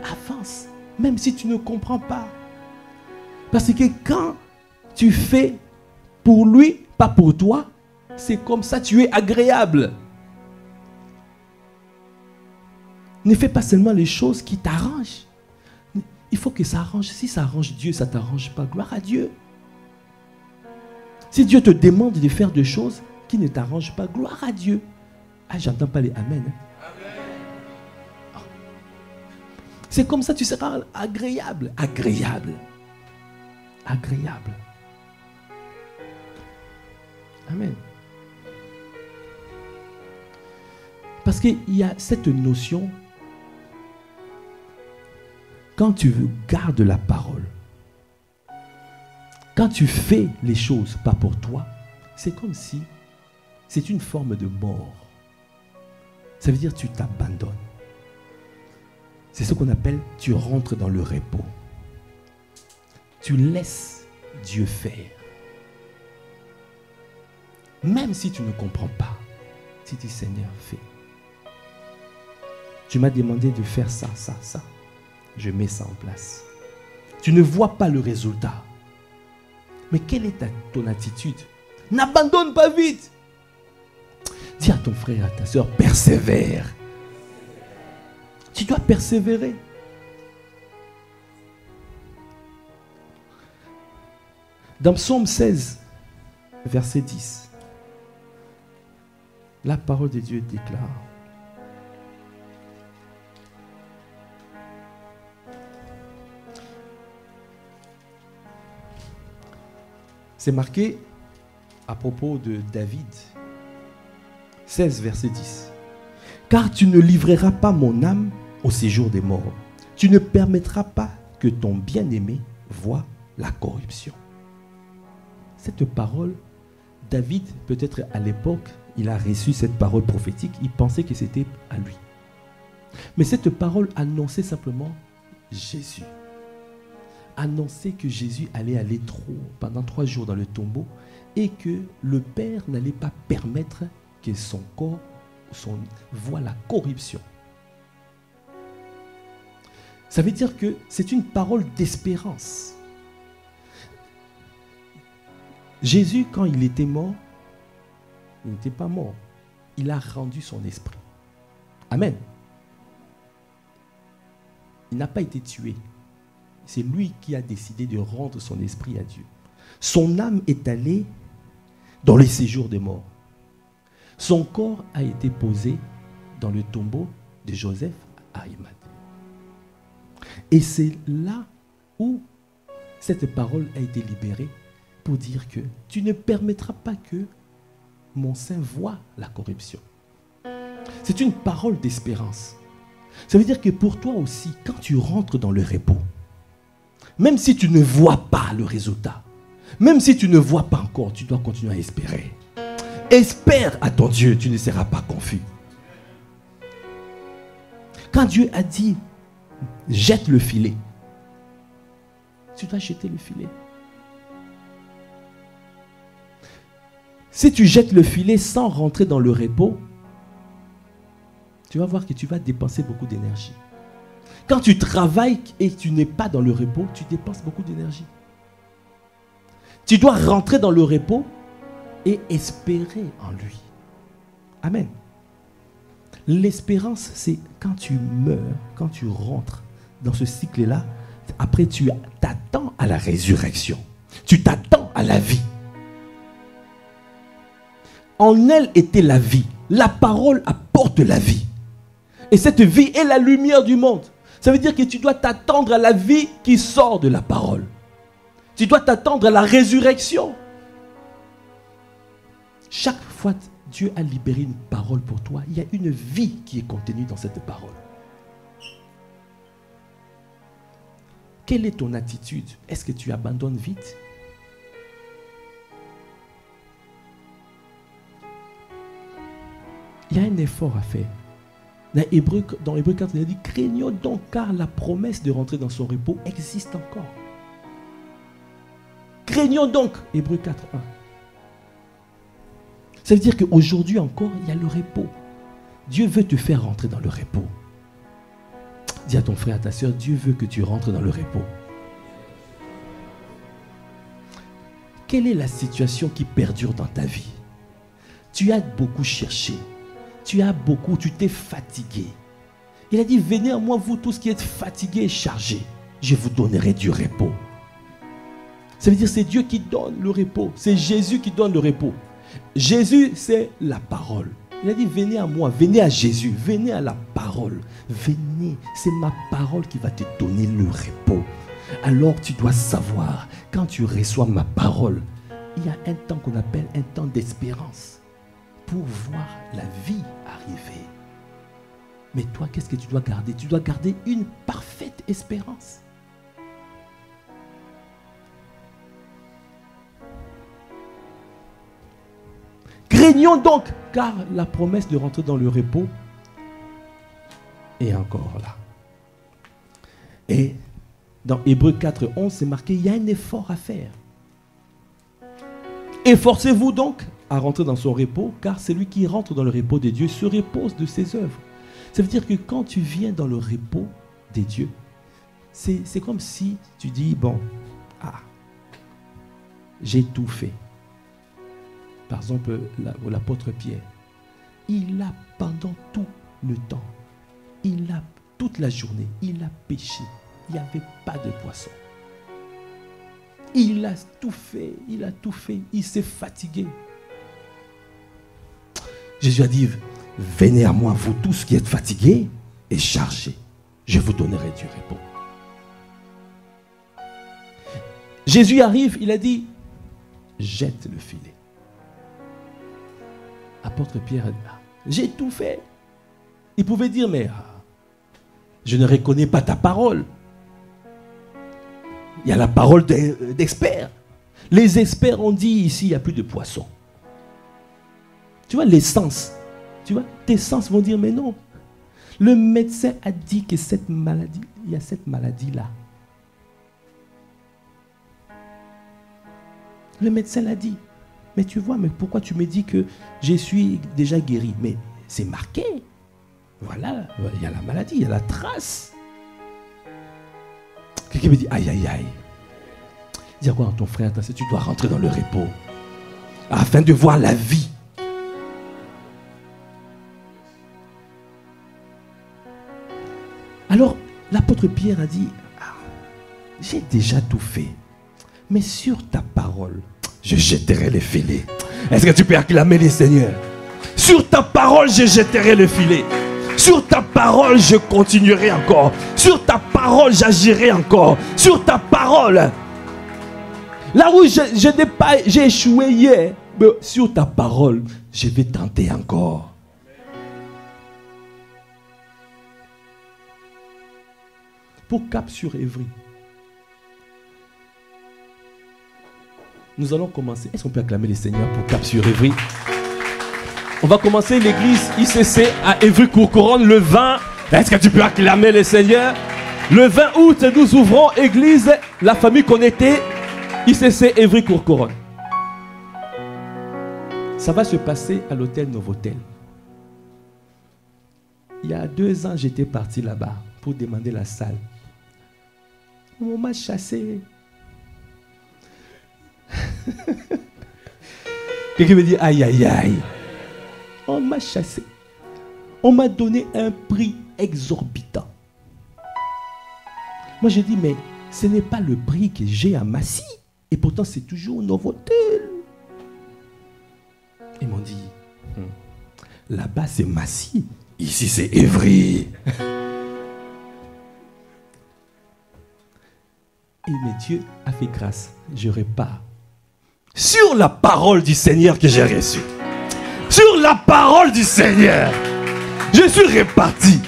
A: Avance, même si tu ne comprends pas. Parce que quand tu fais pour lui, pas pour toi, c'est comme ça, tu es agréable. Ne fais pas seulement les choses qui t'arrangent. Il faut que ça arrange. Si ça arrange Dieu, ça ne t'arrange pas. Gloire à Dieu. Si Dieu te demande de faire des choses qui ne t'arrangent pas, gloire à Dieu. Ah, j'entends pas les amen. Hein? C'est comme ça que tu seras agréable. Agréable. Agréable. Amen. Parce qu'il y a cette notion, quand tu gardes la parole, quand tu fais les choses pas pour toi, c'est comme si c'est une forme de mort. Ça veut dire tu t'abandonnes. C'est ce qu'on appelle tu rentres dans le repos. Tu laisses Dieu faire. Même si tu ne comprends pas, tu dis Seigneur, fais. Tu m'as demandé de faire ça, ça, ça. Je mets ça en place. Tu ne vois pas le résultat. Mais quelle est ton attitude? N'abandonne pas vite. Dis à ton frère et à ta soeur, persévère. Tu dois persévérer. Dans Psaume 16, verset 10, la parole de Dieu déclare: c'est marqué à propos de David, 16, verset 10. Car tu ne livreras pas mon âme au séjour des morts. Tu ne permettras pas que ton bien-aimé voie la corruption. Cette parole, David, peut-être à l'époque, il a reçu cette parole prophétique, il pensait que c'était à lui. Mais cette parole annonçait simplement Jésus. Annonçait que Jésus allait aller pendant 3 jours dans le tombeau et que le Père n'allait pas permettre que son corps voie la corruption. Ça veut dire que c'est une parole d'espérance. Jésus, quand il était mort, il n'était pas mort. Il a rendu son esprit. Amen. Il n'a pas été tué. C'est lui qui a décidé de rendre son esprit à Dieu. Son âme est allée dans les séjours des morts. Son corps a été posé dans le tombeau de Joseph à Arimathée. Et c'est là où cette parole a été libérée pour dire que tu ne permettras pas que mon sein voie la corruption. C'est une parole d'espérance. Ça veut dire que pour toi aussi, quand tu rentres dans le repos, même si tu ne vois pas le résultat, même si tu ne vois pas encore, tu dois continuer à espérer. Espère à ton Dieu, tu ne seras pas confus. Quand Dieu a dit, jette le filet, tu dois jeter le filet. Si tu jettes le filet sans rentrer dans le repos, tu vas voir que tu vas dépenser beaucoup d'énergie. Quand tu travailles et tu n'es pas dans le repos, tu dépenses beaucoup d'énergie. Tu dois rentrer dans le repos et espérer en lui. Amen. L'espérance, c'est quand tu meurs, quand tu rentres dans ce cycle-là, après tu t'attends à la résurrection. Tu t'attends à la vie. En elle était la vie. La parole apporte la vie. Et cette vie est la lumière du monde. Ça veut dire que tu dois t'attendre à la vie qui sort de la parole. Tu dois t'attendre à la résurrection. Chaque fois que Dieu a libéré une parole pour toi, il y a une vie qui est contenue dans cette parole. Quelle est ton attitude? Est-ce que tu abandonnes vite? Il y a un effort à faire. Dans Hébreu 4, il a dit, craignons donc car la promesse de rentrer dans son repos existe encore. Craignons donc, Hébreu 4, 1. Ça veut dire qu'aujourd'hui encore, il y a le repos. Dieu veut te faire rentrer dans le repos. Dis à ton frère, à ta soeur, Dieu veut que tu rentres dans le repos. Quelle est la situation qui perdure dans ta vie? Tu as beaucoup cherché. Tu t'es fatigué. Il a dit, venez à moi, vous tous qui êtes fatigués et chargés. Je vous donnerai du repos. Ça veut dire que c'est Dieu qui donne le repos. C'est Jésus qui donne le repos. Jésus, c'est la parole. Il a dit, venez à moi, venez à Jésus, venez à la parole. Venez, c'est ma parole qui va te donner le repos. Alors tu dois savoir, quand tu reçois ma parole, il y a un temps qu'on appelle un temps d'espérance pour voir la vie arriver. Mais toi, qu'est-ce que tu dois garder? Tu dois garder une parfaite espérance. Craignons donc, car la promesse de rentrer dans le repos est encore là. Et dans Hébreux 4, 11, c'est marqué, il y a un effort à faire. Efforcez-vous donc à rentrer dans son repos, car celui qui rentre dans le repos de Dieu se repose de ses œuvres. Ça veut dire que quand tu viens dans le repos des dieux, c'est comme si tu dis, bon, j'ai tout fait. Par exemple, l'apôtre Pierre, il a pendant tout le temps, il a toute la journée, il a pêché. Il n'y avait pas de poisson. Il a tout fait, il s'est fatigué. Jésus a dit, venez à moi, vous tous qui êtes fatigués et chargés, je vous donnerai du repos. Jésus arrive, il a dit, jette le filet. Apôtre Pierre a dit, j'ai tout fait. Il pouvait dire, mais je ne reconnais pas ta parole. Il y a la parole d'experts. Les experts ont dit ici, il n'y a plus de poissons. Tu vois, les sens. Tu vois, tes sens vont dire, mais non. Le médecin a dit que cette maladie, il y a cette maladie-là. Le médecin l'a dit. Mais tu vois, mais pourquoi tu me dis que je suis déjà guéri? Mais c'est marqué. Voilà, il y a la maladie, il y a la trace. Quelqu'un me dit, aïe, aïe, aïe. Dis à quoi ton frère, tu dois rentrer dans le repos afin de voir la vie. Alors, l'apôtre Pierre a dit, j'ai déjà tout fait, mais sur ta parole, je jetterai les filets. Est-ce que tu peux acclamer les seigneurs? Sur ta parole, je jetterai le filet. Sur ta parole, je continuerai encore. Sur ta parole, j'agirai encore. Sur ta parole. Là où je n'ai pas, j'ai échoué hier, mais sur ta parole, je vais tenter encore. Pour Cap sur Évry, nous allons commencer. Est-ce qu'on peut acclamer les seigneurs pour Cap sur Évry? On va commencer l'église ICC à Évry-Courcouronnes le 20. Est-ce que tu peux acclamer les seigneurs? Le 20 août, nous ouvrons église La Famille Connectée ICC Évry-Courcouronnes. Ça va se passer à l'hôtel Novotel. Il y a 2 ans, j'étais parti là-bas pour demander la salle. On m'a chassé. Quelqu'un me dit aïe aïe aïe. On m'a chassé. On m'a donné un prix exorbitant. Moi j'ai dit mais ce n'est pas le prix que j'ai à Massy. Et pourtant c'est toujours Novotel. Ils m'ont dit là-bas c'est Massy. Ici c'est Évry. Et mais Dieu a fait grâce. Je repars sur la parole du Seigneur que j'ai reçue. Sur la parole du Seigneur. Je suis reparti.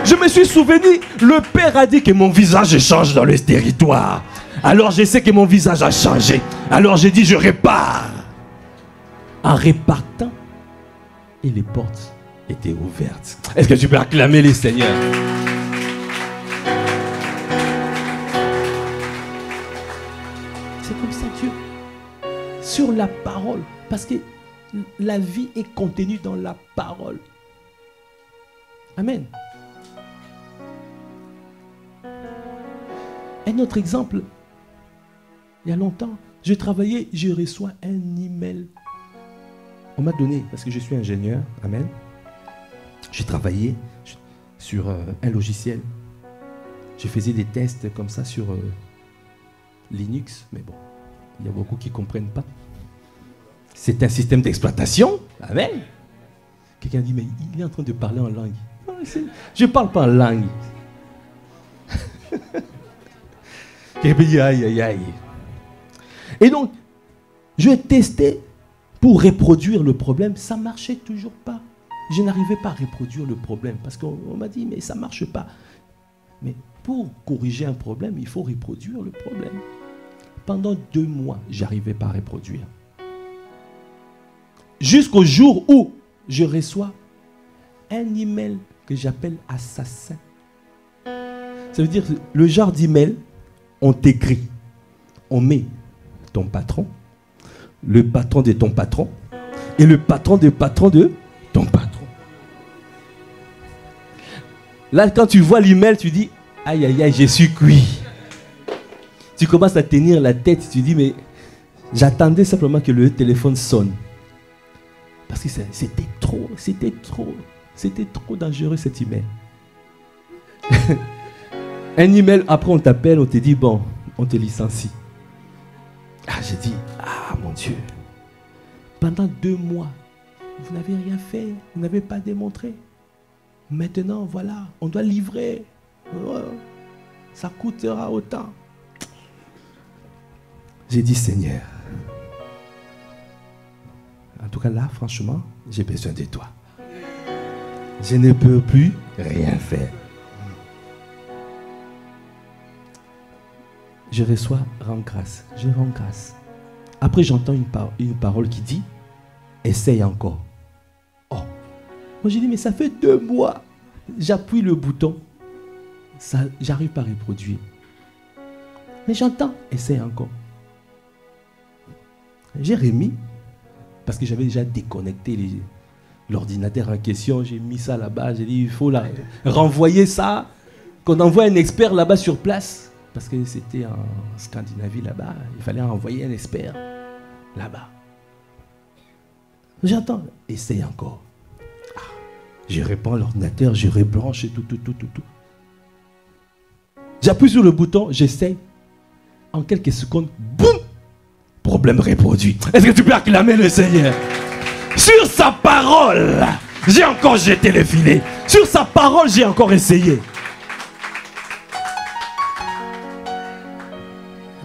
A: Je me suis souvenu, le Père a dit que mon visage change dans le territoire. Alors je sais que mon visage a changé. Alors j'ai dit je repars. En repartant, et les portes étaient ouvertes. Est-ce que tu peux acclamer les seigneurs? C'est comme ça Dieu. Sur la parole. Parce que la vie est contenue dans la parole. Amen. Un autre exemple. Il y a longtemps, je travaillais, je reçois un email. On m'a donné, parce que je suis ingénieur, amen. J'ai travaillé sur un logiciel. Je faisais des tests comme ça sur Linux, mais bon, il y a beaucoup qui ne comprennent pas. C'est un système d'exploitation, amen. Quelqu'un dit, mais il est en train de parler en langue. Je ne parle pas en langue. Quelqu'un dit, aïe, aïe, aïe. Et donc, je testais pour reproduire le problème. Ça ne marchait toujours pas. Je n'arrivais pas à reproduire le problème parce qu'on m'a dit, mais ça ne marche pas. Mais pour corriger un problème, il faut reproduire le problème. Pendant 2 mois, je n'arrivais pas à reproduire. jusqu'au jour où je reçois un email que j'appelle assassin. Ça veut dire le genre d'email, on t'écrit, on met ton patron, le patron de ton patron et le patron de ton patron. Là, quand tu vois l'email, tu dis aïe aïe aïe, je suis cuit. Tu commences à tenir la tête, tu dis mais j'attendais simplement que le téléphone sonne. Parce que c'était trop dangereux cet email. Un email, après on t'appelle, on te dit bon, on te licencie. Ah, j'ai dit, ah mon Dieu, pendant 2 mois, vous n'avez rien fait, vous n'avez pas démontré. Maintenant, voilà, on doit livrer. Oh, ça coûtera autant. J'ai dit, Seigneur, en tout cas là, franchement, j'ai besoin de toi. Je ne peux plus rien faire. Je reçois, rends grâce. Je rends grâce. Après, j'entends une parole qui dit, essaye encore. Oh, moi j'ai dit, mais ça fait 2 mois. J'appuie le bouton. J'arrive pas à reproduire. Mais j'entends, essaye encore. J'ai remis, parce que j'avais déjà déconnecté l'ordinateur en question. J'ai mis ça là-bas. J'ai dit, il faut renvoyer ça. Qu'on envoie un expert là-bas sur place. Parce que c'était en Scandinavie là-bas. Il fallait envoyer un expert là-bas. J'entends, essaye encore. Ah, je réponds à l'ordinateur, je rebranche et tout. J'appuie sur le bouton, j'essaye. En quelques secondes, boum! Problème reproduit. Est-ce que tu peux acclamer le Seigneur? Sur sa parole, j'ai encore jeté le filet. Sur sa parole, j'ai encore essayé.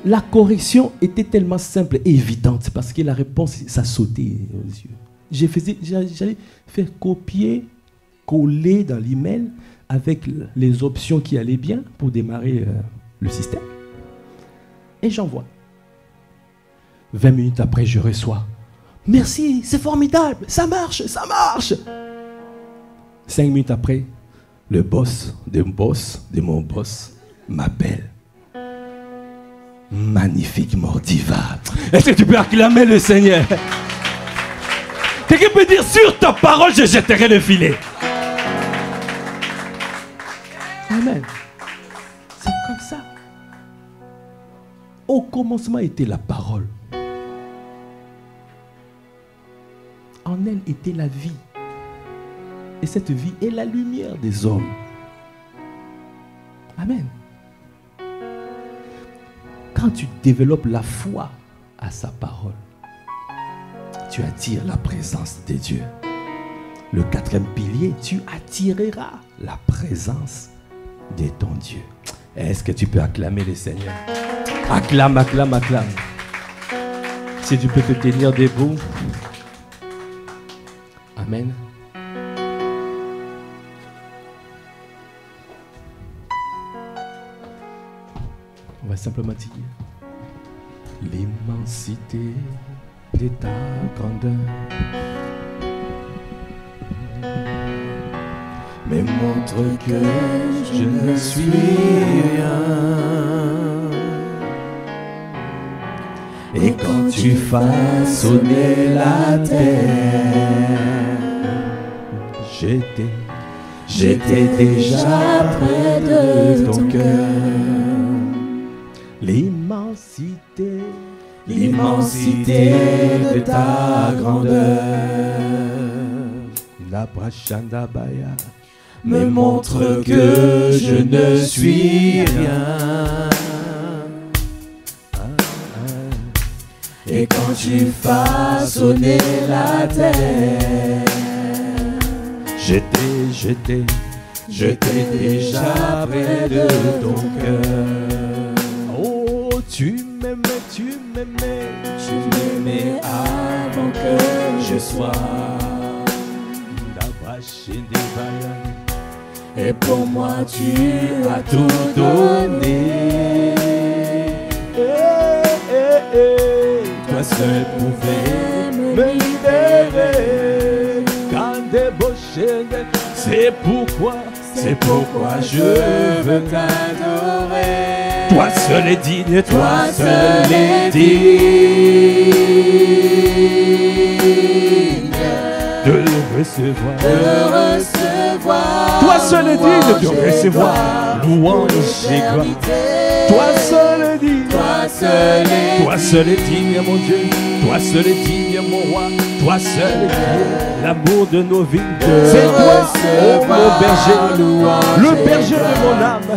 A: La correction était tellement simple et évidente parce que la réponse, ça sautait aux yeux. J'allais faire copier, coller dans l'email avec les options qui allaient bien pour démarrer le système. Et j'envoie. 20 minutes après, je reçois. Merci, c'est formidable, ça marche, ça marche. 5 minutes après, le boss de mon boss m'appelle. Magnifique Mordiva. Est-ce que tu peux acclamer le Seigneur? Quelqu'un peut dire, sur ta parole, je jetterai le filet. Amen. C'est comme ça. Au commencement était la parole. En elle était la vie. Et cette vie est la lumière des hommes. Amen. Quand tu développes la foi à sa parole, tu attires la présence de Dieu. Le 4e pilier, tu attireras la présence de ton Dieu. Est-ce que tu peux acclamer le Seigneur? Acclame, acclame, acclame. Si tu peux te tenir debout. Amen. On va simplement dire l'immensité de ta grandeur me montre que je ne suis rien. Et quand tu façonnais la terre, j'étais déjà près de ton cœur. L'immensité de ta grandeur, la Brachandabaya, me montre que je ne suis rien. Et quand tu façonnais la terre, j'étais déjà près de ton cœur. Oh, tu m'aimais avant que je sois. Et pour moi tu as tout donné. Toi seul pouvais me libérer. C'est pourquoi je veux
B: t'adorer.
A: Toi seul est digne, toi seul est digne de recevoir. Toi seul est digne de recevoir louange et gloire. Toi seul est digne. Toi seul est digne, mon Dieu. Toi seul est digne, mon roi. Toi seul est digne, l'amour de nos vies. C'est toi, oh mon berger, le berger de mon âme.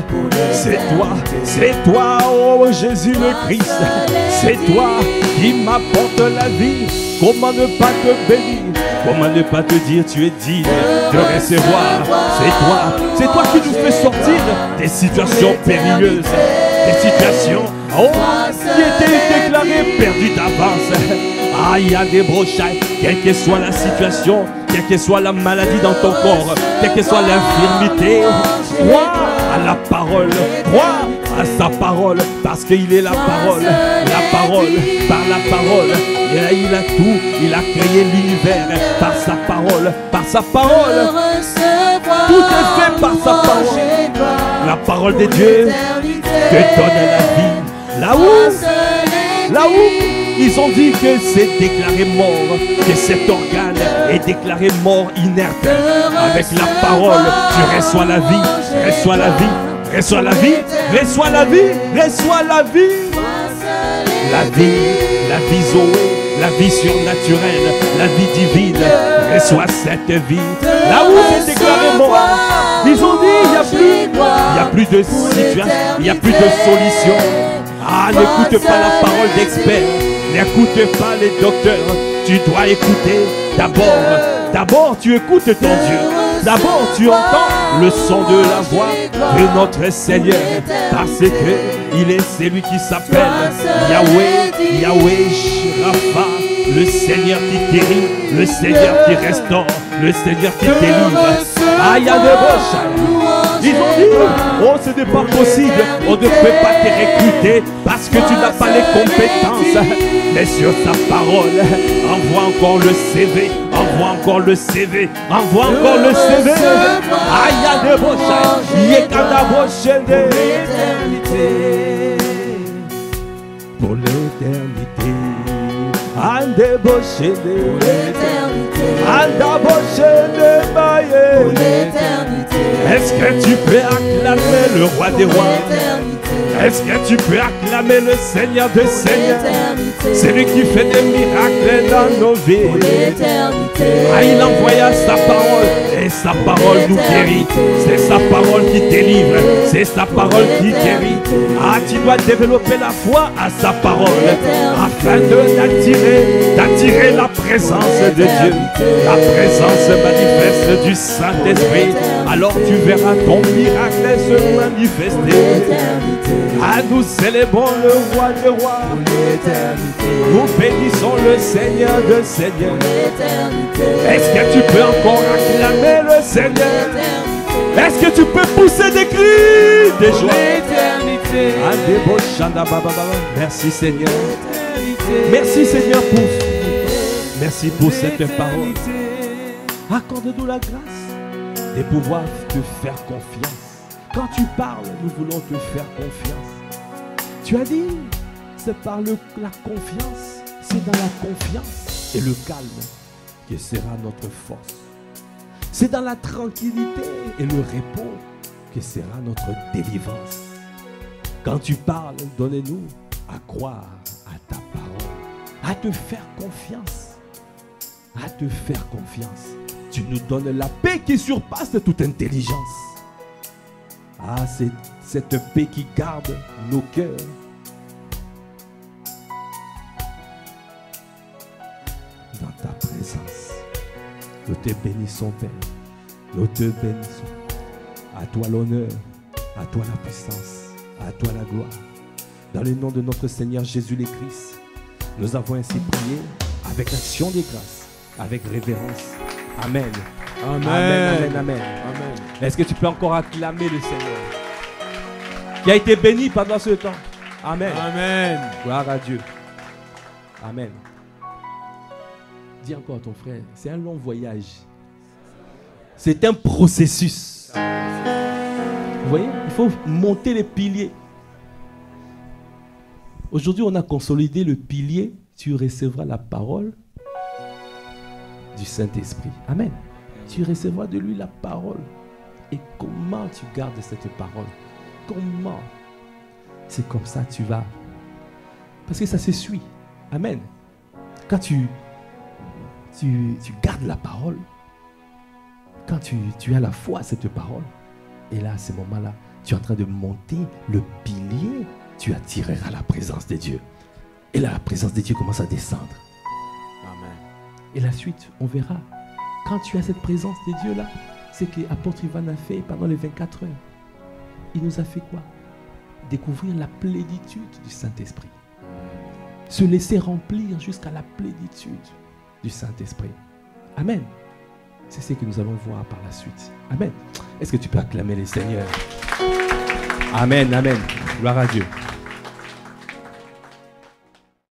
A: C'est toi, oh Jésus le Christ. C'est toi qui m'apporte la vie. Comment ne pas te bénir? Comment ne pas te dire tu es digne de recevoir? C'est toi qui nous fais sortir des situations périlleuses, des situations qui étaient déclarées perdues d'avance. Ah, il y a des brochailles, quelle que soit la situation, quelle que soit la maladie dans ton corps, quelle que soit l'infirmité, crois à la parole, crois à sa parole, parce qu'il est la parole, par la parole. Il a tout, il a créé l'univers par sa parole, tout est fait par sa parole. La parole de Dieu te donne la vie. Là où ils ont dit que c'est déclaré mort, que cet organe est déclaré mort inerte. Avec la parole, tu reçois la vie, reçois la vie, reçois la vie, reçois la vie, reçois la vie. La vie Zoé, la vie surnaturelle, la vie divine, reçois cette vie. Là où c'est déclaré mort, ils ont dit il n'y a plus de situation, il n'y a plus de solution. Ah, n'écoute pas la parole d'experts, n'écoute pas les docteurs, tu dois écouter d'abord tu écoutes ton Dieu, d'abord tu entends le son de la voix de notre Seigneur, parce que il est celui qui s'appelle Yahweh Rapha, le Seigneur qui guérit, le Seigneur qui restaure, le Seigneur qui délivre. Ah, il y a des roches. Ils ont dit, oh ce n'est pas possible, on ne peut pas te recruter parce que tu n'as pas les compétences. Mais sur sa parole, envoie encore le CV, envoie encore le CV, envoie encore le CV. Ah, il y a des roches, il y a des roches pour l'éternité. Un débauché de l'éternité. Un débauché de l'éternité. Est-ce que tu peux acclamer le roi des rois? Est-ce que tu peux acclamer le Seigneur des seigneurs? C'est lui qui fait des miracles dans nos vies. Ah, il envoya sa parole et sa parole nous guérit. C'est sa parole qui délivre. C'est sa parole qui guérit. Ah, tu dois développer la foi à sa parole afin d'attirer la présence de Dieu, la présence manifeste du Saint-Esprit. Alors tu verras ton miracle se manifester. Ah, nous célébrons le roi des rois. Nous bénissons le Seigneur de seigneurs. Est-ce que tu peux encore acclamer le Seigneur? Est-ce que tu peux pousser des cris de joie? Merci Seigneur. Merci Seigneur merci pour cette parole. Accorde-nous la grâce de pouvoir te faire confiance. Quand tu parles, nous voulons te faire confiance. Tu as dit, c'est par la confiance, c'est dans la confiance et le calme que sera notre force. C'est dans la tranquillité et le repos que sera notre délivrance. Quand tu parles, donnez-nous à croire à ta parole, à te faire confiance, à te faire confiance. Tu nous donnes la paix qui surpasse toute intelligence. Ah, c'est cette paix qui garde nos cœurs. Dans ta présence, nous te bénissons, Père. Nous te bénissons. À toi l'honneur, à toi la puissance, à toi la gloire. Dans le nom de notre Seigneur Jésus le Christ, nous avons ainsi prié avec action des grâces, avec révérence. Amen. Amen. Amen. Amen. Amen. Amen. Est-ce que tu peux encore acclamer le Seigneur qui a été béni pendant ce temps? Amen. Amen. Gloire à Dieu. Amen. Dis encore à ton frère, c'est un long voyage. C'est un processus. Vous voyez, il faut monter les piliers. Aujourd'hui, on a consolidé le pilier. Tu recevras la parole du Saint-Esprit. Amen. Tu recevras de lui la parole. Et comment tu gardes cette parole? Comment? C'est comme ça que tu vas. Parce que ça se suit. Amen. Quand tu gardes la parole, quand tu as la foi à cette parole, et là, à ce moment-là, tu es en train de monter le pilier, tu attireras la présence de Dieu. Et là, la présence de Dieu commence à descendre.
B: Amen.
A: Et la suite, on verra. Quand tu as cette présence de Dieu là, c'est que l'apôtre Ivan a fait pendant les 24 heures. Il nous a fait quoi? Découvrir la plénitude du Saint-Esprit. Se laisser remplir jusqu'à la plénitude du Saint-Esprit. Amen. C'est ce que nous allons voir par la suite. Amen. Est-ce que tu peux acclamer les Seigneurs? Amen, amen. Gloire à Dieu.